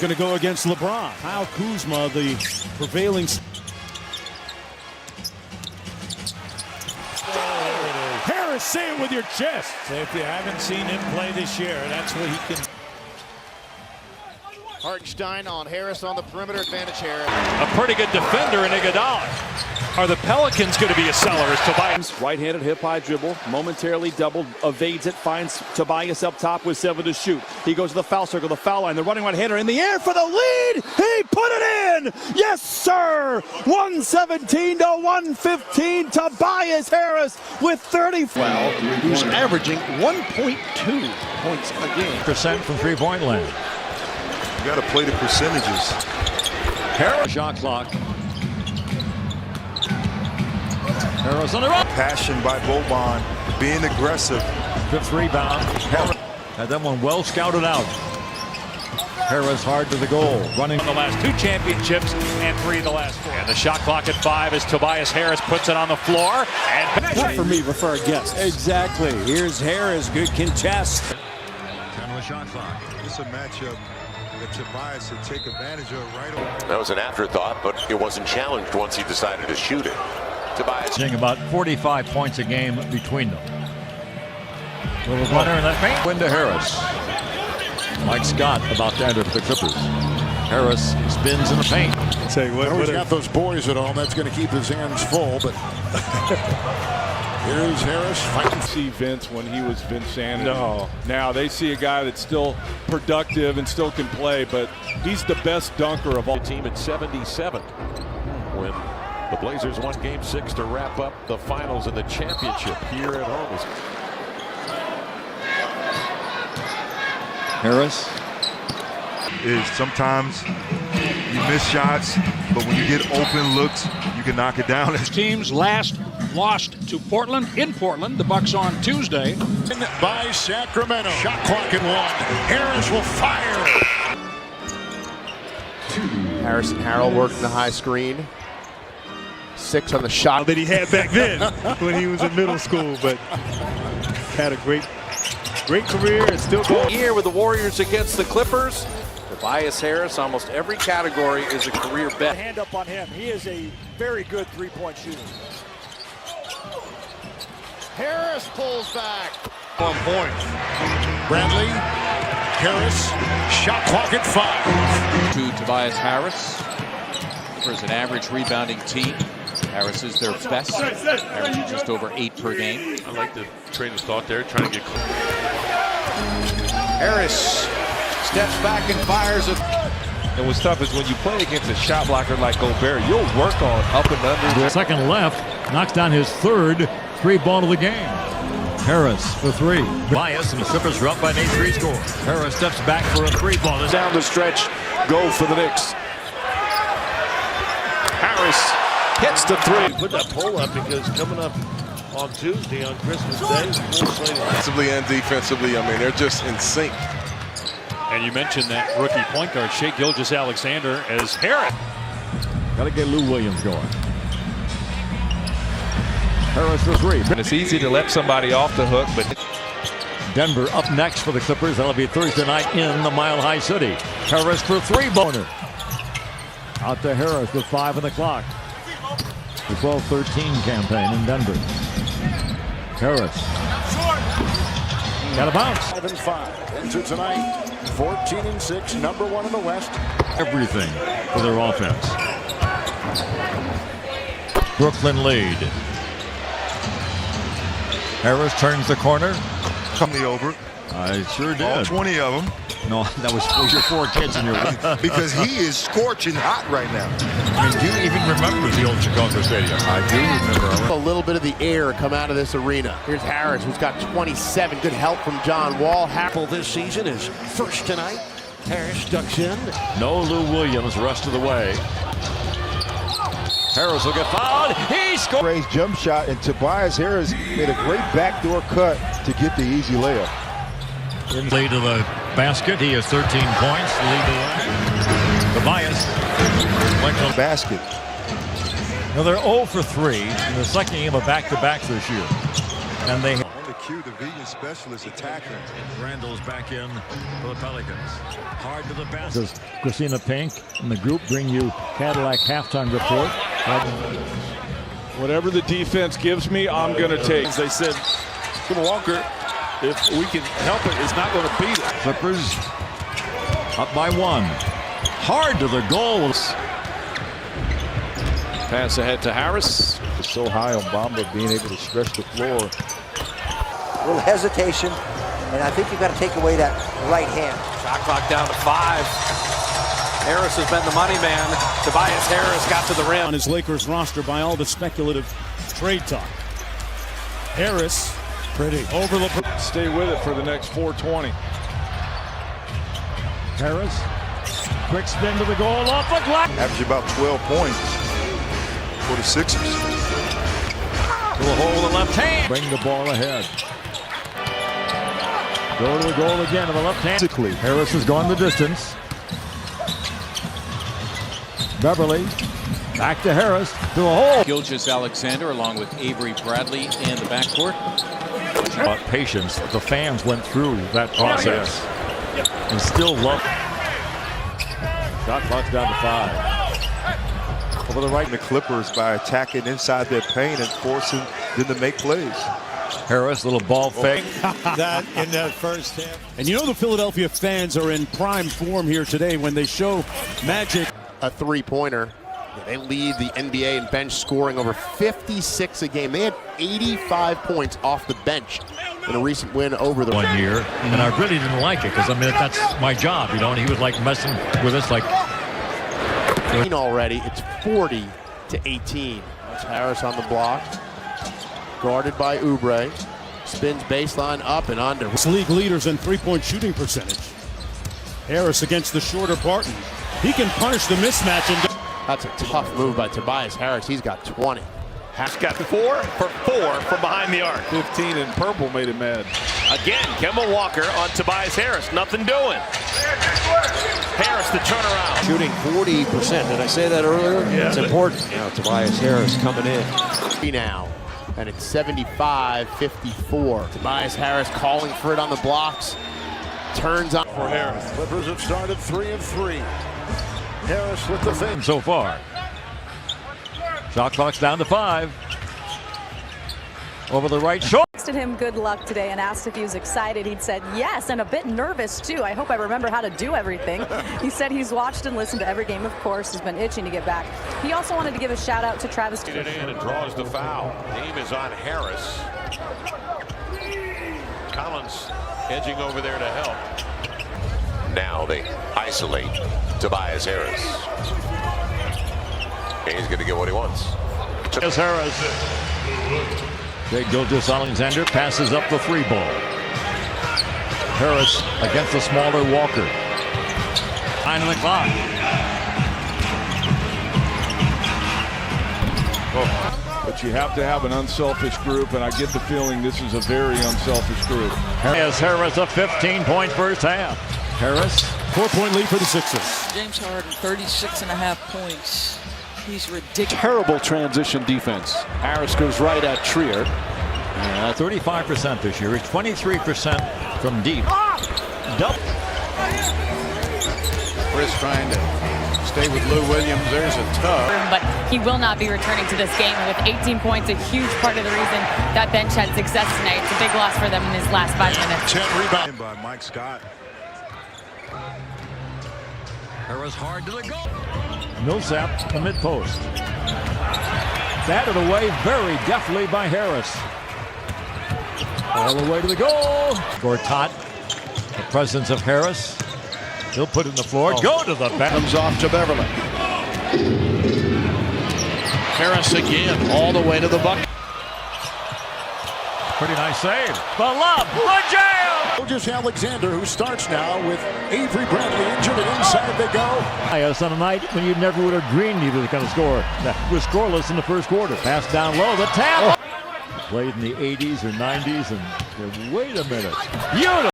Going to go against LeBron. Kyle Kuzma, the prevailing. Harris, say it with your chest. So if you haven't seen him play this year, that's what he can. Hartenstein on Harris on the perimeter, advantage Harris. A pretty good defender in Iguodala. Are the Pelicans going to be a seller as Tobias? Right-handed hip-high dribble, momentarily doubled, evades it, finds Tobias up top with 7 to shoot. He goes to the foul circle, the foul line, the running right-hander in the air for the lead. He put it in. Yes, sir. 117 to 115. Tobias Harris with 30. Who's averaging 1.2 points a game. % from three-point land. You got to play the percentages. Harris shot clock. Harris on the run. Passion by Boban, being aggressive. Fifth rebound. Harris had that one well scouted out. Harris hard to the goal. Running the last 2 championships and 3 of the last 4. And the shot clock at 5 as Tobias Harris puts it on the floor. And Not for me, but for our guests. Exactly. Here's Harris. Good contest. 10 with shot clock. It's a matchup that Tobias would take advantage of right away. That was an afterthought, but it wasn't challenged once he decided to shoot it. Tobias. About 45 points a game between them. Little runner in that paint. Win to Harris. Mike Scott about to enter for the Clippers. Harris spins in the paint. Say what? He's got those boys at home. That's going to keep his hands full. But here's Harris fighting. See Vince when he was Vince Shannon. No. Now they see a guy that's still productive and still can play, but he's the best dunker of all. Team at 77 when the Blazers won Game 6 to wrap up the finals in the championship here at home. Harris Is sometimes you miss shots, but when you get open looks, you can knock it down. Teams last lost to Portland in Portland. The Bucks on Tuesday. By Sacramento. Shot clock at 1. Harris will fire. Harris and Harrell working the high screen. 6 on the shot that he had back then when he was in middle school, but had a great career and still going. Here with the Warriors against the Clippers. Tobias Harris, almost every category is a career bet. Hand up on him. He is a very good three-point shooter. Harris pulls back. 1 point. Bradley, Harris, shot clock at 5. To Tobias Harris. Clippers an average rebounding team. Harris is their best, averaging just over 8 per game. I like the train of thought there, trying to get close. Harris steps back and fires it. And what's tough is when you play against a shot blocker like Gobert, you'll work on up and under. Second left, knocks down his 3rd 3-ball of the game. Harris for 3. Bias and the Clippers are up by an 8-3 score. Harris steps back for a 3-ball. Down the stretch, go for the Knicks. Harris hits the 3. Put that poll up because coming up on Tuesday on Christmas Day, Offensively and defensively, I mean, they're just in sync. And you mentioned that rookie point guard, Shai Gilgeous-Alexander, as Harris. Got to get Lou Williams going. Harris for 3. And it's easy to let somebody off the hook, but Denver up next for the Clippers. That'll be Thursday night in the Mile High City. Harris for 3-boner. Out to Harris with 5 on the clock. The 12-13 campaign in Denver. Harris. Got a bounce. 5 and 5. Into tonight. 14 and 6. Number 1 in the West. Everything for their offense. Brooklyn lead. Harris turns the corner. Come the over. I sure did. All 20 of them. No, that was your 4 kids in your league. Because he is scorching hot right now. I mean, do you even remember the old Chicago Stadium? I do remember. A little bit of the air come out of this arena. Here's Harris, who's got 27. Good help from John Wall. This season is first tonight. Harris ducks in. No Lou Williams, rest of the way. Harris will get fouled. He scores. Raised jump shot, and Tobias Harris made a great backdoor cut to get the easy layup. Lead to the basket. He has 13 points. Lead the Tobias went to the basket. Now they're 0 for 3 in the second game of back-to-back this year. And they cue, the Vegan specialist attacking. Randall's back in for the Pelicans. Hard to the basket. Does Christina Pink and the group bring you Cadillac halftime report? Whatever the defense gives me, I'm going to take. They said, Walker, if we can help it, it's not going to beat it. Clippers up by 1. Hard to the goals. Pass ahead to Harris. So high on Bamba being able to stretch the floor. A little hesitation, and I think you've got to take away that right hand. Shot clock down to 5. Harris has been the money man. Tobias Harris got to the rim. On his Lakers roster by all the speculative trade talk. Harris, pretty over LeBron. Stay with it for the next 420. Harris, quick spin to the goal, off the glass. Average about 12 points for the Sixers. To a hole in the left hand. Bring the ball ahead. Go to the goal again on the left hand. Harris has gone the distance. Beverly, back to Harris, to a hole. Gilgeous-Alexander along with Avery Bradley in the backcourt. About patience, the fans went through that process. And still love. Shot clock's down to 5. Over the right, the Clippers by attacking inside their paint and forcing them to make plays. Harris, little ball fake. That in that first half. And you know the Philadelphia fans are in prime form here today when they show Magic. A three-pointer. They lead the NBA in bench scoring over 56 a game. They had 85 points off the bench in a recent win over the 1 year, and I really didn't like it because I mean that's my job, you know. And he was like messing with us like. Already, it's 40-18. That's Harris on the block, guarded by Oubre. Spins baseline up and under. League leaders in three-point shooting percentage. Harris against the shorter Barton. He can punish the mismatch. And that's a tough move by Tobias Harris. He's got 20. Has got 4 for 4 from behind the arc. 15 in purple made him mad. Again, Kemba Walker on Tobias Harris. Nothing doing. Harris the turnaround. Shooting 40%. Did I say that earlier? Yeah. It's important. Now Tobias Harris coming in. Now, and it's 75-54. Tobias Harris calling for it on the blocks. Turns on For Harris. Clippers have started 3-3. Harris with the thing. So far. Shot clock's down to 5. Over the right shoulder. Texted him good luck today and asked if he was excited. He'd said yes, and a bit nervous too. I hope I remember how to do everything. He said he's watched and listened to every game, of course. He's been itching to get back. He also wanted to give a shout out to Travis. It in and draws the foul. Name is on Harris. Collins edging over there to help. Now they isolate Tobias Harris. And he's going to get what he wants. Tobias Harris. Gilgeous-Alexander passes up the 3 ball. Harris against the smaller Walker. 9 on the clock. But you have to have an unselfish group, and I get the feeling this is a very unselfish group. Harris a 15-point first half. Harris, 4-point lead for the Sixers. James Harden, 36.5 points. He's ridiculous. Terrible transition defense. Harris goes right at Trier. 35% this year. He's 23% from deep. Khris trying to stay with Lou Williams. There's a tug. But he will not be returning to this game. And with 18 points, a huge part of the reason that bench had success tonight. It's a big loss for them in his last 5 minutes. 10 rebounds by Mike Scott. Harris hard to the goal. Millsap, the mid-post. Batted away very deftly by Harris. All the way to the goal. Gortat, the presence of Harris. He'll put it in the floor. Go to the back. Comes off to Beverly. Harris again, all the way to the bucket. Pretty nice save. The lob, the jam! Gilgeous-Alexander, who starts now with Avery Bradley injured, and inside they go. On a night when you never would have dreamed he was going to score. That was scoreless in the first quarter. Pass down low, the tap. Played in the 80s or 90s, and wait a minute. Beautiful.